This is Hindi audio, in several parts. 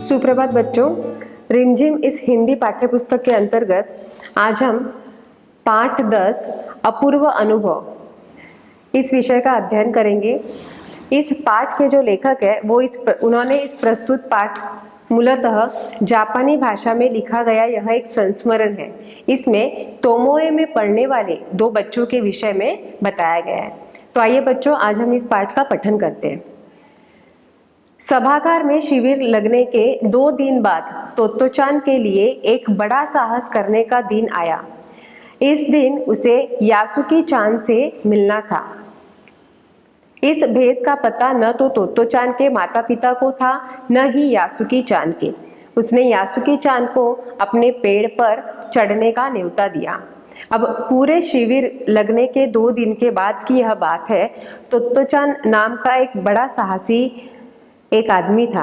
सुप्रभात बच्चों, रिमझिम इस हिंदी पाठ्यपुस्तक के अंतर्गत आज हम पाठ 10 अपूर्व अनुभव इस विषय का अध्ययन करेंगे। इस पाठ के जो लेखक है वो उन्होंने इस प्रस्तुत पाठ मूलतः जापानी भाषा में लिखा गया यह एक संस्मरण है। इसमें तोमोए में पढ़ने वाले 2 बच्चों के विषय में बताया गया है। तो आइए बच्चों, आज हम इस पाठ का पठन करते हैं। सभागार में शिविर लगने के 2 दिन बाद तोत्तो-चान के लिए एक बड़ा साहस करने का दिन आया। इस दिन उसे यासुकी-चान से मिलना था। इस भेद का पता न तो तोत्तो-चान के माता पिता को था, न ही यासुकी-चान के। उसने यासुकी-चान को अपने पेड़ पर चढ़ने का न्योता दिया। अब पूरे शिविर लगने के 2 दिन के बाद की यह बात है। तोत्तो-चान नाम का एक बड़ा साहसी एक आदमी था।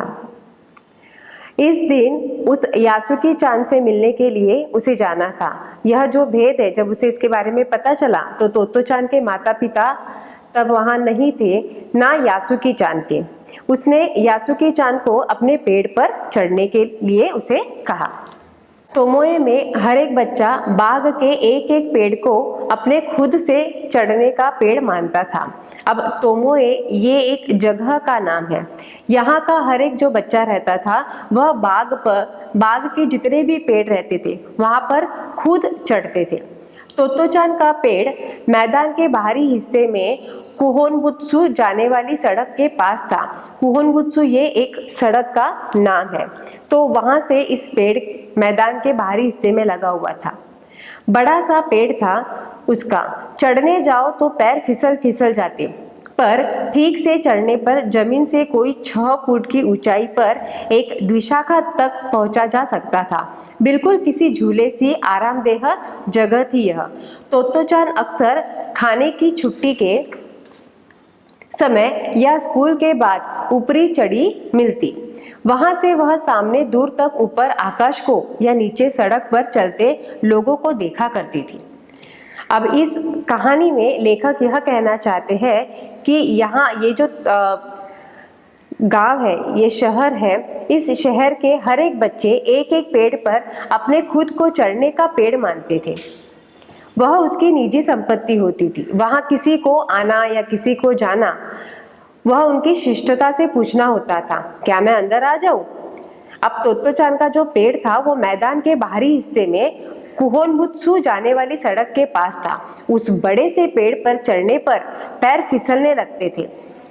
इस दिन उस यासुकी-चान से मिलने के लिए उसे जाना था। यह जो भेद है, जब उसे इसके बारे में पता चला तो तोत्तो-चान के माता पिता तब वहां नहीं थे, ना यासुकी-चान के। उसने यासुकी-चान को अपने पेड़ पर चढ़ने के लिए उसे कहा। तोमोए में हर एक बच्चा बाग के एक एक पेड़ को अपने खुद से चढ़ने का पेड़ मानता था। अब तोमोए ये एक जगह का नाम है। यहाँ का हर एक जो बच्चा रहता था वह बाग के जितने भी पेड़ रहते थे वहाँ पर खुद चढ़ते थे। तोत्तो-चान का पेड़ मैदान के बाहरी हिस्से में कुहोनबुत्सु जाने वाली सड़क के पास था। कुहोनबुत्सु ये एक सड़क का नाम है। तो वहां से इस पेड़ मैदान के बाहरी हिस्से में लगा हुआ था। बड़ा सा पेड़ था उसका। चढ़ने जाओ तो पैर फिसल जाते, पर ठीक से चढ़ने पर जमीन से कोई 6 फुट की ऊंचाई पर एक द्विशाखा तक पहुंचा जा सकता था। बिल्कुल किसी झूले सी आरामदेह जगह थी यह। तोत्तो-चान अक्सर खाने की छुट्टी के समय या स्कूल के बाद ऊपरी चढ़ी मिलती। वहां से वह सामने दूर तक ऊपर आकाश को या नीचे सड़क पर चलते लोगों को देखा करती थी। अब इस कहानी में लेखक यह कहना चाहते हैं कि यहाँ ये जो गांव है, ये शहर है, इस शहर के हर एक बच्चे एक एक पेड़ पर अपने खुद को चढ़ने का पेड़ मानते थे। वह उसकी निजी संपत्ति होती थी। वहां किसी को आना या किसी को जाना वह उनकी शिष्टता से पूछना होता था, क्या मैं अंदर आ जाऊं? अब तोत्तो-चान का जो पेड़ था वो मैदान के बाहरी हिस्से में कुहोनबुत्सु जाने वाली सड़क के पास था। उस बड़े से पेड़ पर चढ़ने पर पैर फिसलने लगते थे,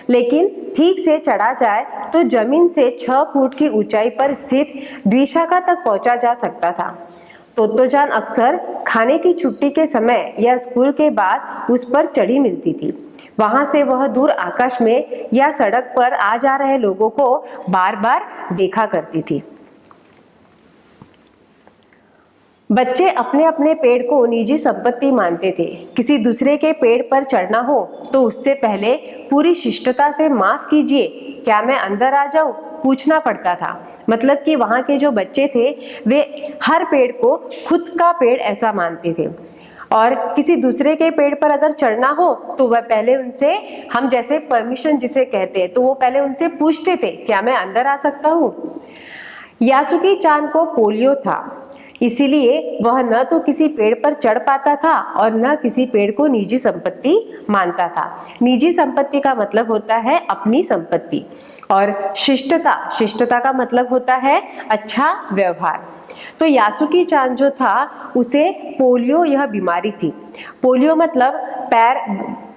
लेकिन ठीक से चढ़ा जाए तो जमीन से 6 फुट की ऊंचाई पर स्थित द्विशाखा तक पहुंचा जा सकता था। तोत्तो-चान अक्सर खाने की छुट्टी के समय या स्कूल के बाद उस पर चढ़ी मिलती थी। वहां से वह दूर आकाश में या सड़क पर आ जा रहे लोगों को बार बार देखा करती थी। बच्चे अपने अपने पेड़ को निजी संपत्ति मानते थे। किसी दूसरे के पेड़ पर चढ़ना हो तो उससे पहले पूरी शिष्टता से माफ कीजिए, क्या मैं अंदर आ जाऊं, पूछना पड़ता था। मतलब कि वहां के जो बच्चे थे वे हर पेड़ को खुद का पेड़ ऐसा मानते थे, और किसी दूसरे के पेड़ पर अगर चढ़ना हो तो वह पहले उनसे, हम जैसे परमिशन जिसे कहते हैं, तो वो पहले उनसे पूछते थे, क्या मैं अंदर आ सकता हूँ? यासुकी-चान को पोलियो था, इसीलिए वह न तो किसी पेड़ पर चढ़ पाता था और न किसी पेड़ को निजी संपत्ति मानता था। निजी संपत्ति का मतलब होता है अपनी संपत्ति, और शिष्टता का मतलब होता है अच्छा व्यवहार। तो यासुकी-चान जो था उसे पोलियो यह बीमारी थी। पोलियो मतलब पैर,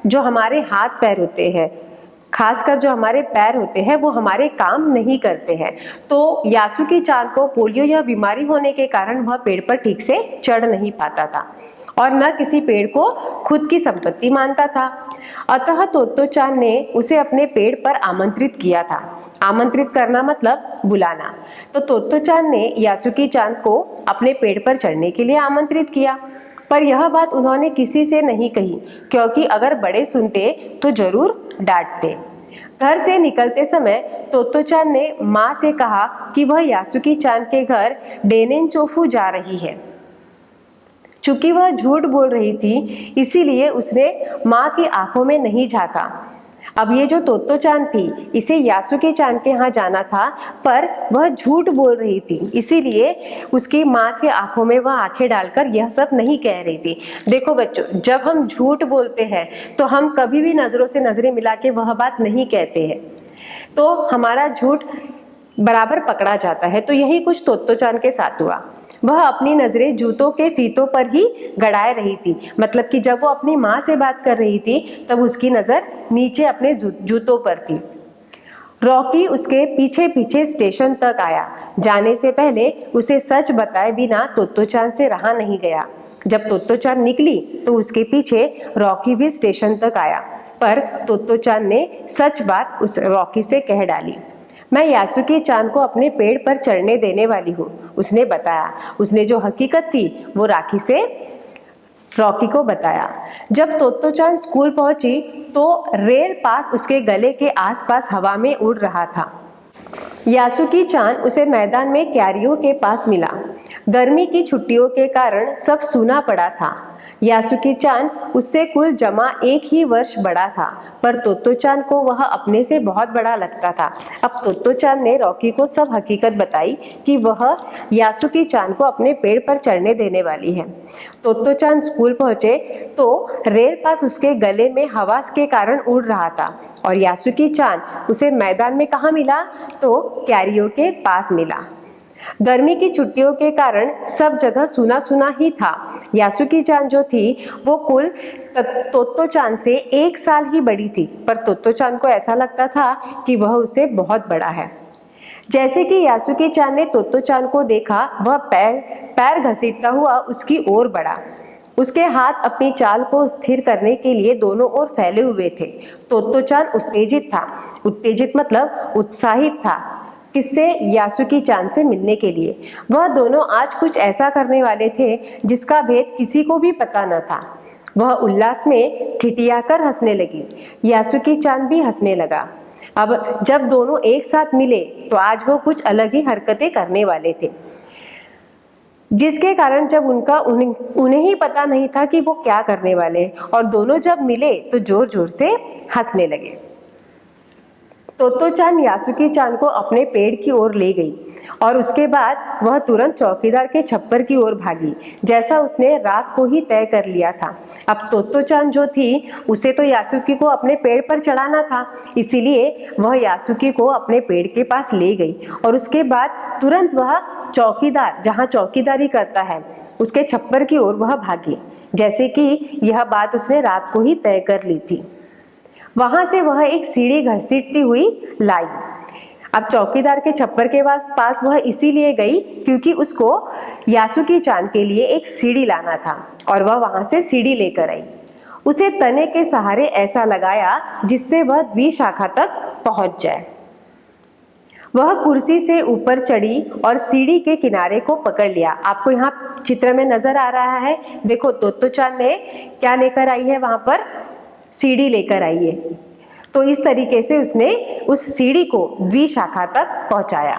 जो हमारे हाथ पैर होते हैं, खासकर जो हमारे पैर होते हैं वो हमारे काम नहीं करते हैं। तो यासुकी-चान को पोलियो यह बीमारी होने के कारण वह पेड़ पर ठीक से चढ़ नहीं पाता था और न किसी पेड़ को खुद की संपत्ति मानता था। अतः तोत्तो-चान ने उसे अपने पेड़ पर आमंत्रित किया था। आमंत्रित करना मतलब बुलाना। तो तोत्तो-चान ने यासुकी-चान को अपने पेड़ पर चढ़ने के लिए आमंत्रित किया, पर यह बात उन्होंने किसी से नहीं कही, क्योंकि अगर बड़े सुनते तो जरूर डांटते। घर से निकलते समय तोत्तो-चान ने माँ से कहा कि वह यासुकी-चान के घर डेनेनचोफू जा रही है। चूंकि वह झूठ बोल रही थी, इसीलिए उसने माँ की आंखों में नहीं झांका। अब ये जो तोत्तो चान थी, इसे यासुके चान के यहाँ जाना था, पर वह झूठ बोल रही थी, इसीलिए उसकी माँ के आंखों में वह आंखें डालकर यह सब नहीं कह रही थी। देखो बच्चों, जब हम झूठ बोलते हैं तो हम कभी भी नजरों से नजरें मिला के वह बात नहीं कहते हैं, तो हमारा झूठ बराबर पकड़ा जाता है। तो यही कुछ तोत्तो चान के साथ हुआ। वह अपनी नजरें जूतों के फीतों पर ही गड़ाए रही थी, मतलब कि जब वो अपनी माँ से बात कर रही थी तब उसकी नजर नीचे अपने जूतों पर थी। रॉकी उसके पीछे पीछे स्टेशन तक आया। जाने से पहले उसे सच बताए बिना तोत्तो चान से रहा नहीं गया। जब तोत्तो चान निकली तो उसके पीछे रॉकी भी स्टेशन तक आया, पर तोत्तो चान ने सच बात उस रॉकी से कह डाली। मैं यासुके चान को अपने पेड़ पर चढ़ने देने वाली हूँ, उसने बताया। उसने जो हकीकत थी वो रॉकी को बताया। जब तोत्तो चान स्कूल पहुंची तो रेल पास उसके गले के आसपास हवा में उड़ रहा था। यासुके चान उसे मैदान में क्यारियों के पास मिला। गर्मी की छुट्टियों के कारण सब सूना पड़ा था। यासुके चान उससे कुल जमा 1 ही वर्ष बड़ा था, पर तोत्तो चान को वह अपने से बहुत बड़ा लगता था। अब तोत्तो चान ने रॉकी को सब हकीकत बताई कि वह यासुके चान को अपने पेड़ पर चढ़ने देने वाली है। तोत्तो चान स्कूल पहुंचे तो रेल पास उसके गले में हवा के कारण उड़ रहा था, और यासुके चान उसे मैदान में कहाँ मिला, तो क्यारियों के पास मिला। गर्मी की छुट्टियों के कारण सब जगह सुना सुना ही था। यासुके चान जो थी वो कुल तोत्तो चान से 1 साल ही बड़ी थी, पर तोत्तो चान को ऐसा लगता था कि वह उससे बहुत बड़ा है। जैसे कि यासुके चान ने तोत्तो चान को देखा, वह पैर घसीटता हुआ उसकी ओर बढ़ा। उसके हाथ अपनी चाल को स्थिर करने के लिए दोनों ओर फैले हुए थे। तोत्तो चान उत्तेजित था। उत्तेजित मतलब उत्साहित था। किससे? यासुके चान से मिलने के लिए। वह दोनों आज कुछ ऐसा करने वाले थे जिसका भेद किसी को भी पता न था। वह उल्लास में ठिठियाकर हंसने लगी। यासुके चान भी हंसने लगा। अब जब दोनों एक साथ मिले तो आज वो कुछ अलग ही हरकतें करने वाले थे, जिसके कारण जब उन्हें ही पता नहीं था कि वो क्या करने वाले, और दोनों जब मिले तो जोर जोर से हंसने लगे। तोत्तो चान यासुके चान को अपने पेड़ की ओर ले गई और उसके बाद वह तुरंत चौकीदार के छप्पर की ओर भागी, जैसा उसने रात को ही तय कर लिया था। अब तोत्तो चान जो थी उसे तो यासुके को अपने पेड़ पर चढ़ाना था, इसीलिए वह यासुके को अपने पेड़ के पास ले गई और उसके बाद तुरंत वह चौकीदार, जहाँ चौकीदारी करता है, उसके छप्पर की ओर वह भागी, जैसे कि यह बात उसने रात को ही तय कर ली थी। वहां से वह एक सीढ़ी घसीटती हुई लाई। अब चौकीदार के छप्पर के पास वह इसीलिए गई क्योंकि उसको यासुके चान के लिए एक सीढ़ी लाना था, और वह वहां से सीढ़ी लेकर आई। उसे तने के सहारे ऐसा लगाया जिससे वह द्विशाखा तक पहुंच जाए। वह कुर्सी से ऊपर चढ़ी और सीढ़ी के किनारे को पकड़ लिया। आपको यहाँ चित्र में नजर आ रहा है, देखो तोत्तो चान ने क्या लेकर आई है, वहां पर सीढ़ी लेकर आई है। तो इस तरीके से उसने उस सीढ़ी को द्विशाखा तक पहुंचाया।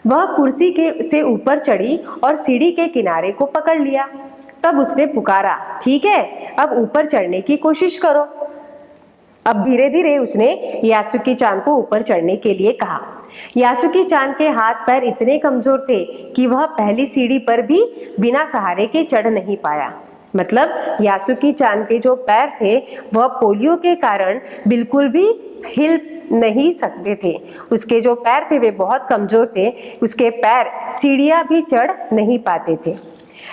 वह कुर्सी से ऊपर चढ़ी और सीढ़ी के किनारे को पकड़ लिया। तब उसने पुकारा, ठीक है, अब ऊपर चढ़ने की कोशिश करो। अब धीरे धीरे उसने यासुके चान को ऊपर चढ़ने के लिए कहा। यासुके चान के हाथ पैर इतने कमजोर थे कि वह पहली सीढ़ी पर भी बिना सहारे के चढ़ नहीं पाया। मतलब यासुके चान के जो पैर थे वह पोलियो के कारण बिल्कुल भी हिल नहीं सकते थे। उसके जो पैर थे वे बहुत कमजोर थे, उसके पैर सीढ़ियां भी चढ़ नहीं पाते थे।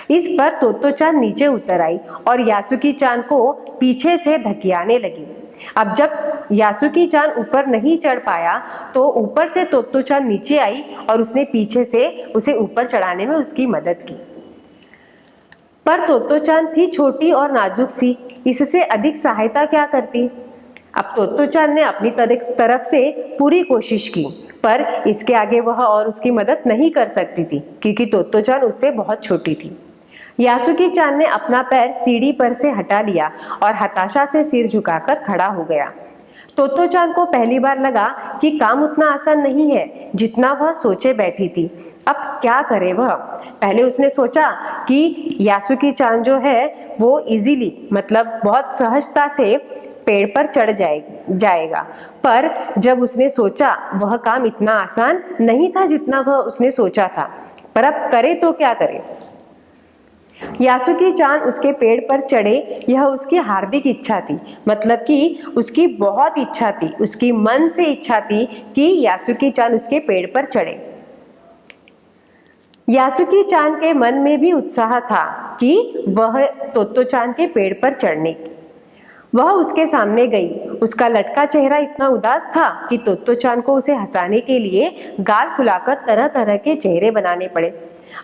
इस पर तोत्तो चान नीचे उतर आई और यासुके चान को पीछे से धकियाने लगी। अब जब यासुके चान ऊपर नहीं चढ़ पाया तो ऊपर से तोत्तो चान नीचे आई और उसने पीछे से उसे ऊपर चढ़ाने में उसकी मदद की। पर तोत्तो चान थी छोटी और नाजुक सी, इससे अधिक सहायता क्या करती। अब तोत्तो चान ने अपनी तरफ से पूरी कोशिश की, पर इसके आगे वह और उसकी मदद नहीं कर सकती थी क्योंकि तोत्तो चान उससे बहुत छोटी थी। यासुके चान ने अपना पैर सीढ़ी पर से हटा लिया और हताशा से सिर झुकाकर खड़ा हो गया। तोत्तो चान को पहली बार लगा कि काम उतना आसान नहीं है जितना वह सोचे बैठी थी। अब क्या करे वह? पहले उसने सोचा कि यासुके चान जो है वो इजीली, मतलब बहुत सहजता से पेड़ पर चढ़ जाएगा। पर जब उसने सोचा वह काम इतना आसान नहीं था जितना वह उसने सोचा था। पर अब करे तो क्या करे। यासुकी चान उसके पेड़ पर चढ़े, यह उसकी हार्दिक इच्छा थी। मतलब कि उसकी बहुत इच्छा थी, उसकी मन से इच्छा थी कि यासुकी चान उसके पेड़ पर चढ़े। यासुकी चान के मन में भी उत्साह था कि वह तोत्तो चान के पेड़ पर चढ़ने। वह उसके सामने गई। उसका लटका चेहरा इतना उदास था कि तोत्तो चान को उसे हंसाने के लिए गाल फुलाकर तरह तरह के चेहरे बनाने पड़े।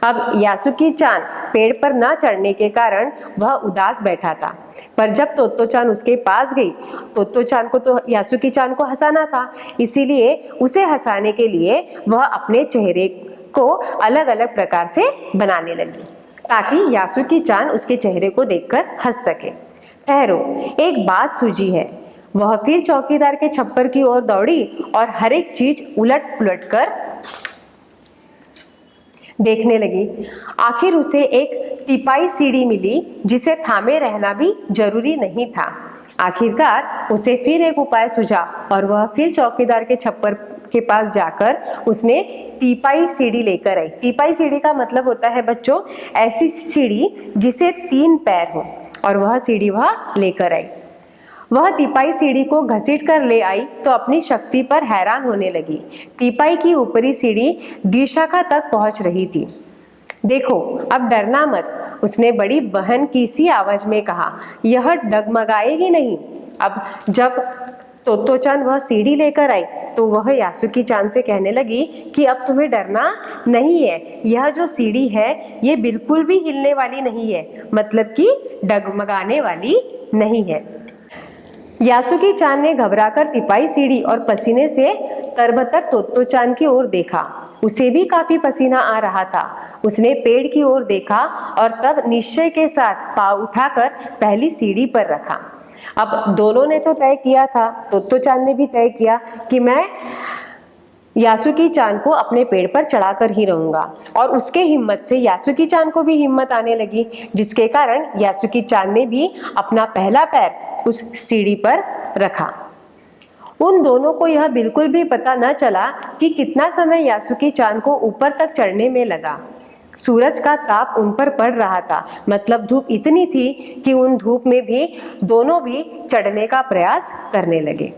अब यासुकी चान पेड़ पर न चढ़ने के कारण वह उदास बैठा था। पर जब तोत्तो चान उसके पास गई, तोत्तो चान को तो यासुकी चान को हंसाना था, इसीलिए उसे हंसाने के लिए वह अपने चेहरे को अलग अलग प्रकार से बनाने लगी ताकि यासुकी चान उसके चेहरे को देखकर हंस सके। ठहरो, एक बात सूझी है। वह फिर चौकीदार के छप्पर की ओर दौड़ी और हर एक चीज उलट पुलट कर देखने लगी। आखिर उसे एक तिपाई सीढ़ी मिली जिसे थामे रहना भी जरूरी नहीं था। आखिरकार उसे फिर एक उपाय सूझा और वह फिर चौकीदार के छप्पर के पास जाकर उसने तिपाई सीढ़ी लेकर आई। तिपाई सीढ़ी का मतलब होता है बच्चों ऐसी सीढ़ी जिसे 3 पैर हो, और वह सीढ़ी वह लेकर आई। वह तिपाई सीढ़ी को घसीट कर ले आई तो अपनी शक्ति पर हैरान होने लगी। तिपाई की ऊपरी सीढ़ी द्विशाखा तक पहुंच रही थी। देखो, अब डरना मत, उसने बड़ी बहन की सी आवाज में कहा। यह डगमगाएगी नहीं। अब जब तोत्तो चान वह सीढ़ी लेकर आई तो वह यासुकी चान से कहने लगी कि अब तुम्हें डरना नहीं है। यह जो सीढ़ी है ये बिल्कुल भी हिलने वाली नहीं है, मतलब कि डगमगाने वाली नहीं है। यासुकी चान ने घबराकर तिपाई सीढ़ी और पसीने से तरबतर तोत्तो चान की ओर देखा। उसे भी काफी पसीना आ रहा था। उसने पेड़ की ओर देखा और तब निश्चय के साथ पाँव उठाकर पहली सीढ़ी पर रखा। अब दोनों ने तो तय किया था, तोत्तो चान ने भी तय किया कि मैं यासुकी चान को अपने पेड़ पर चढ़ाकर ही रहूंगा। और उसके हिम्मत से यासुकी चान को भी हिम्मत आने लगी, जिसके कारण यासुकी चान ने भी अपना पहला पैर उस सीढ़ी पर रखा। उन दोनों को यह बिल्कुल भी पता न चला कि कितना समय यासुकी चान को ऊपर तक चढ़ने में लगा। सूरज का ताप उन पर पड़ रहा था, मतलब धूप इतनी थी कि उन धूप में भी दोनों भी चढ़ने का प्रयास करने लगे।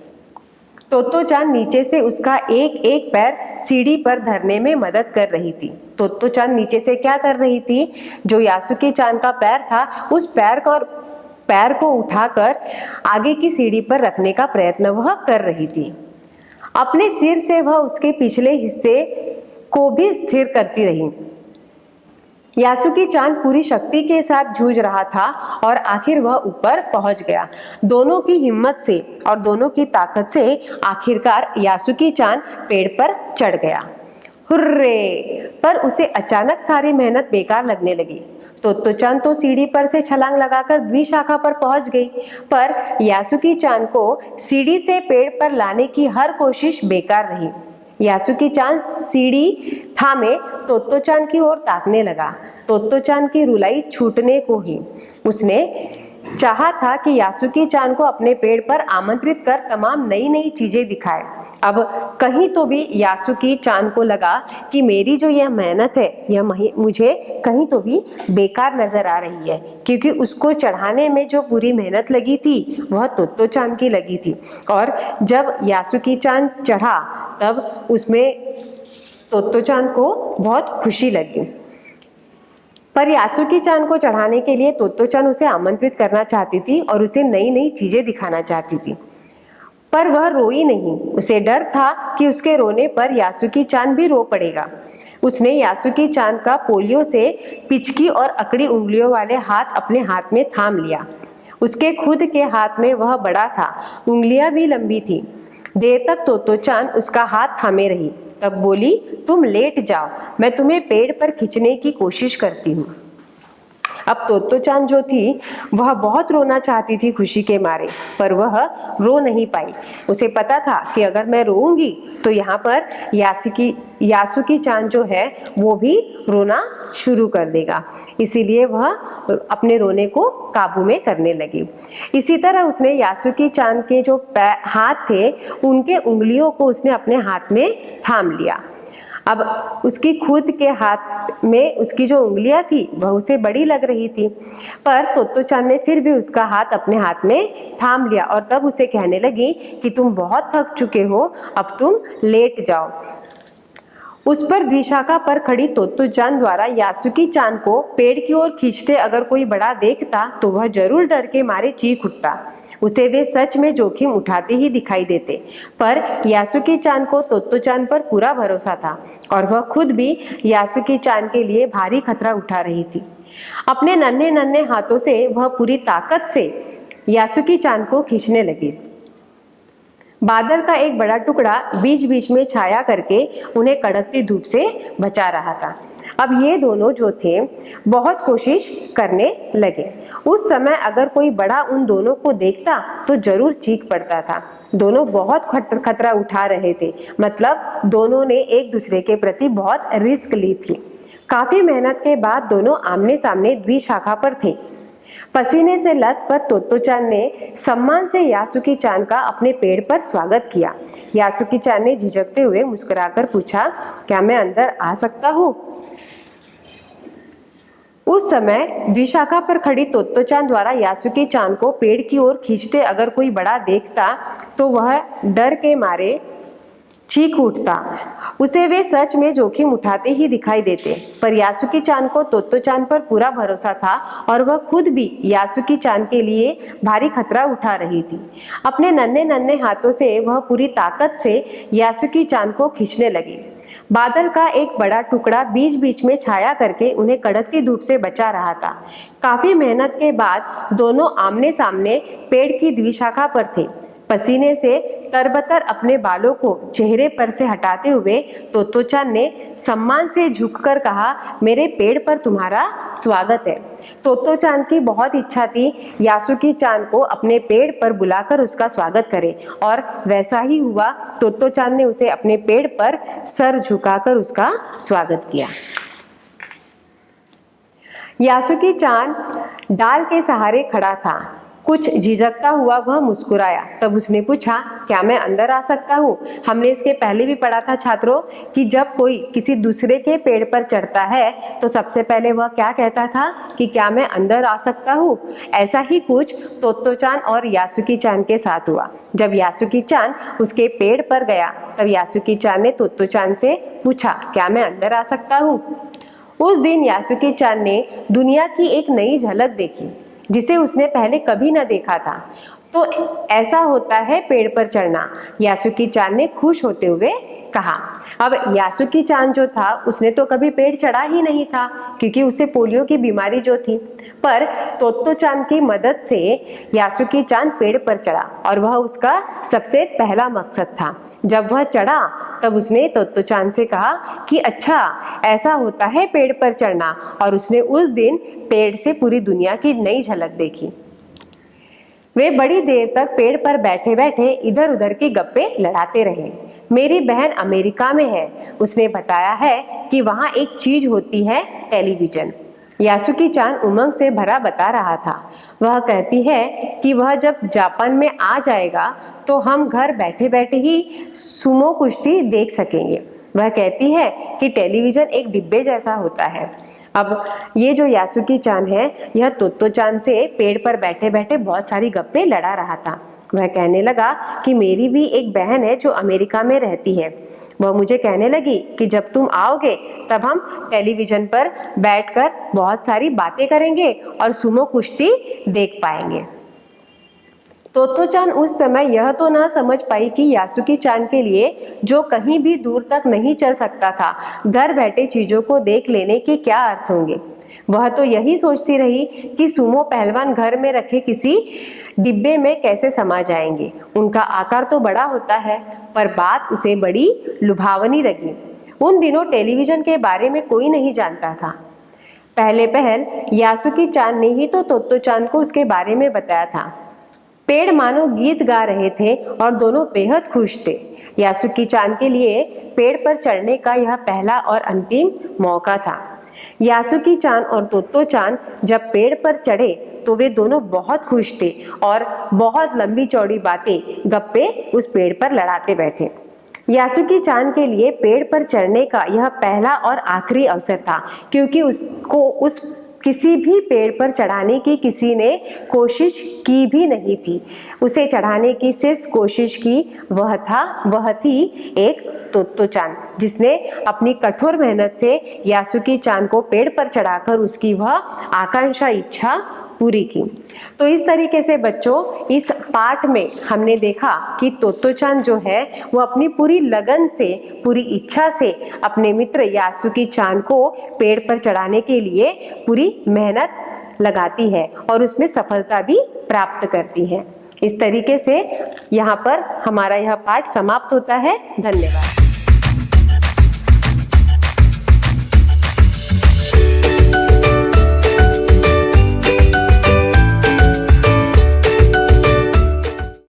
तोत्तो चान नीचे से उसका एक एक पैर सीढ़ी पर धरने में मदद कर रही थी। तोत्तो चान नीचे से क्या कर रही थी? जो यासुकी चान का पैर था उस पैर को उठाकर आगे की सीढ़ी पर रखने का प्रयत्न वह कर रही थी। अपने सिर से वह उसके पिछले हिस्से को भी स्थिर करती रही। यासुकी चान पूरी शक्ति के साथ जूझ रहा था और आखिर वह ऊपर पहुंच गया। दोनों की हिम्मत से और दोनों की ताकत से आखिरकार यासुकी चान पेड़ पर चढ़ गया। हुर्रे! पर उसे अचानक सारी मेहनत बेकार लगने लगी। तोत्तो चान तो सीढ़ी पर से छलांग लगाकर द्विशाखा पर पहुंच गई, पर यासुकी चान को सीढ़ी से पेड़ पर लाने की हर कोशिश बेकार रही। यासुकी चान सीढ़ी थामे तोत्तो चान की ओर ताकने लगा। तोत्तो चान की रुलाई छूटने को ही उसने चाहा था कि यासुकी चान को अपने पेड़ पर आमंत्रित कर तमाम नई नई चीजें दिखाए। अब कहीं तो भी यासुकी चान को लगा कि मेरी जो यह मेहनत है यह मुझे कहीं तो भी बेकार नजर आ रही है, क्योंकि उसको चढ़ाने में जो पूरी मेहनत लगी थी वह तोत्तो चान की लगी थी। और जब यासुकी चान चढ़ा तब उसमें तोत्तो चान को बहुत खुशी लगी। पर यासुकी चान को चढ़ाने के लिए तोत्तो चान उसे आमंत्रित करना चाहती थी और उसे नई नई चीजें दिखाना चाहती थी, पर वह रोई नहीं। उसे डर था कि उसके रोने पर यासुकी चान भी रो पड़ेगा। उसने यासुकी चान का पोलियो से पिचकी और अकड़ी उंगलियों वाले हाथ अपने हाथ में थाम लिया। उसके खुद के हाथ में वह बड़ा था, उंगलियां भी लंबी थी। देर तक तोत्तो चान उसका हाथ थामे रही, तब बोली, तुम लेट जाओ, मैं तुम्हें पेड़ पर खींचने की कोशिश करती हूँ। अब तोत्तो-चान जो थी वह बहुत रोना चाहती थी खुशी के मारे, पर वह रो नहीं पाई। उसे पता था कि अगर मैं रोऊंगी तो यहाँ पर यासुकी-चान जो है वो भी रोना शुरू कर देगा, इसीलिए वह अपने रोने को काबू में करने लगी। इसी तरह उसने यासुकी-चान के जो हाथ थे उनके उंगलियों को उसने अपने हाथ में थाम लिया। अब उसकी खुद के हाथ में उसकी जो उंगलियां थी वह उसे बड़ी लग रही थी, पर तोत्तो-चान ने फिर भी उसका हाथ अपने हाथ में थाम लिया और तब उसे कहने लगी कि तुम बहुत थक चुके हो, अब तुम लेट जाओ। उस पर द्विशाखा पर खड़ी तोत्तो-चान द्वारा यासुकी-चान को पेड़ की ओर खींचते अगर कोई बड़ा देखता तो वह जरूर डर के मारे चीख उठता। उसे वे सच में जोखिम उठाते ही दिखाई देते, पर यासुकी-चान को तोत्तो-चान पर पूरा भरोसा था और वह खुद भी यासुकी-चान के लिए भारी खतरा उठा रही थी। अपने नन्हे नन्हे हाथों से वह पूरी ताकत से यासुकी-चान को खींचने लगी। बादल का एक बड़ा टुकड़ा बीच बीच में छाया करके उन्हें कड़कती धूप से बचा रहा था। अब ये दोनों जो थे बहुत कोशिश करने लगे। उस समय अगर कोई बड़ा उन दोनों को देखता तो जरूर चीख पड़ता था। दोनों बहुत खतरा उठा रहे थे, मतलब दोनों ने एक दूसरे के प्रति बहुत रिस्क ली थी। काफी मेहनत के बाद दोनों आमने सामने द्विशाखा पर थे। पसीने से लथपथ तोत्तो-चान ने सम्मान से यासुकी-चान का अपने पेड़ पर स्वागत किया। यासुकी-चान ने झिझकते हुए मुस्कुराकर पूछा, क्या मैं अंदर आ सकता हूँ? उस समय द्विशाखा पर खड़ी तोत्तो-चान द्वारा यासुकी-चान को पेड़ की ओर खींचते अगर कोई बड़ा देखता तो वह डर के मारे चीख उठता। उसे वे सच में जोखिम उठाते ही दिखाई देते, पर यासुकी-चान को तोत्तो-चान पर पूरा भरोसा था और वह खुद भी यासुकी-चान के लिए भारी खतरा उठा रही थी। अपने नन्हे नन्हे हाथों से वह पूरी ताकत से यासुकी-चान को खींचने लगी। बादल का एक बड़ा टुकड़ा बीच बीच में छाया करके उन्हें कड़कती धूप से बचा रहा था। काफी मेहनत के बाद दोनों आमने सामने पेड़ की द्विशाखा पर थे। पसीने से तरबतर अपने बालों को चेहरे पर से हटाते हुए तोत्तो-चान ने सम्मान से झुककर कहा, मेरे पेड़ पर तुम्हारा स्वागत है। तोत्तो-चान की बहुत इच्छा थी यासुकी-चान को अपने पेड़ पर बुलाकर उसका स्वागत करे, और वैसा ही हुआ। तोत्तो-चान ने उसे अपने पेड़ पर सर झुकाकर उसका स्वागत किया। यासुकी-चान डाल के सहारे खड़ा था। कुछ झिझकता हुआ वह मुस्कुराया। तब उसने पूछा, क्या मैं अंदर आ सकता हूँ? हमने इसके पहले भी पढ़ा था छात्रों कि जब कोई किसी दूसरे के पेड़ पर चढ़ता है तो सबसे पहले वह क्या कहता था कि क्या मैं अंदर आ सकता हूँ। ऐसा ही कुछ तोत्तो-चान और यासुकी-चान के साथ हुआ। जब यासुकी-चान उसके पेड़ पर गया तब यासुकी-चान ने तोत्तो-चान से पूछा, क्या मैं अंदर आ सकता हूँ? उस दिन यासुकी-चान ने दुनिया की एक नई झलक देखी जिसे उसने पहले कभी न देखा था। तो ऐसा होता है पेड़ पर चढ़ना, यासुकी-चान ने खुश होते हुए कहा। अब यासुकी-चान जो था उसने तो कभी पेड़ चढ़ा ही नहीं था क्योंकि उसे पोलियो की बीमारी जो थी, पर तोत्तो-चान की मदद से यासुकी-चान पेड़ पर चढ़ा और वह उसका सबसे पहला मकसद था। जब वह चढ़ा तब उसने तोत्तो-चान से कहा कि अच्छा ऐसा होता है पेड़ पर चढ़ना, और उसने उस दिन पेड़ से पूरी दुनिया की नई झलक देखी। वे बड़ी देर तक पेड़ पर बैठे बैठे इधर उधर की गप्पे लड़ाते रहे। मेरी बहन अमेरिका में है, उसने बताया है कि वहाँ एक चीज होती है, टेलीविजन। यासुकी-चान उमंग से भरा बता रहा था। वह कहती है कि वह जब जापान में आ जाएगा तो हम घर बैठे बैठे ही सुमो कुश्ती देख सकेंगे। वह कहती है कि टेलीविजन एक डिब्बे जैसा होता है। अब ये जो यासुकी-चान है यह तोत्तो-चान से पेड़ पर बैठे बैठे बहुत सारी गप्पे लड़ा रहा था। वह कहने लगा कि मेरी भी एक बहन है जो अमेरिका में रहती है। वह मुझे कहने लगी कि जब तुम आओगे तब हम टेलीविजन पर बैठकर बहुत सारी बातें करेंगे और सुमो कुश्ती देख पाएंगे। तोत्तो-चान उस समय यह तो ना समझ पाई कि यासुकी-चान के लिए जो कहीं भी दूर तक नहीं चल सकता था, घर बैठे चीजों को देख लेने के क्या अर्थ होंगे। वह तो यही सोचती रही कि सुमो पहलवान घर में रखे किसी डिब्बे में कैसे समा जाएंगे। उनका आकार तो बड़ा होता है, पर बात उसे बड़ी लुभावनी लगी। उन दिनों टेलीविजन के बारे में कोई नहीं जानता था। पहले पहल यासुकी चान ने ही तो तोत्तो चान को उसके बारे में बताया था। पेड़ मानो गीत गा रहे थे और दोनों बेहद खुश थे। यासुकी चान के लिए पेड़ पर चढ़ने का यह पहला और अंतिम मौका था। यासुकी चान और तोत्तो चान जब पेड़ पर चढ़े तो वे दोनों बहुत खुश थे और बहुत लंबी चौड़ी बातें गप्पे उस पेड़ पर लड़ाते बैठे। यासुकी चान के लिए पेड़ पर चढ़ने का यह पहला और आखिरी अवसर था, क्योंकि उसको किसी भी पेड़ पर चढ़ाने की किसी ने कोशिश की भी नहीं थी। उसे चढ़ाने की सिर्फ कोशिश की वह थी एक तोत्तो चान, जिसने अपनी कठोर मेहनत से यासुकी चान को पेड़ पर चढ़ाकर उसकी वह आकांक्षा इच्छा पूरी की। तो इस तरीके से बच्चों इस पाठ में हमने देखा कि तोत्तो चान जो है वो अपनी पूरी लगन से, पूरी इच्छा से अपने मित्र यासुकी चान को पेड़ पर चढ़ाने के लिए पूरी मेहनत लगाती है और उसमें सफलता भी प्राप्त करती है। इस तरीके से यहाँ पर हमारा यह पाठ समाप्त होता है। धन्यवाद।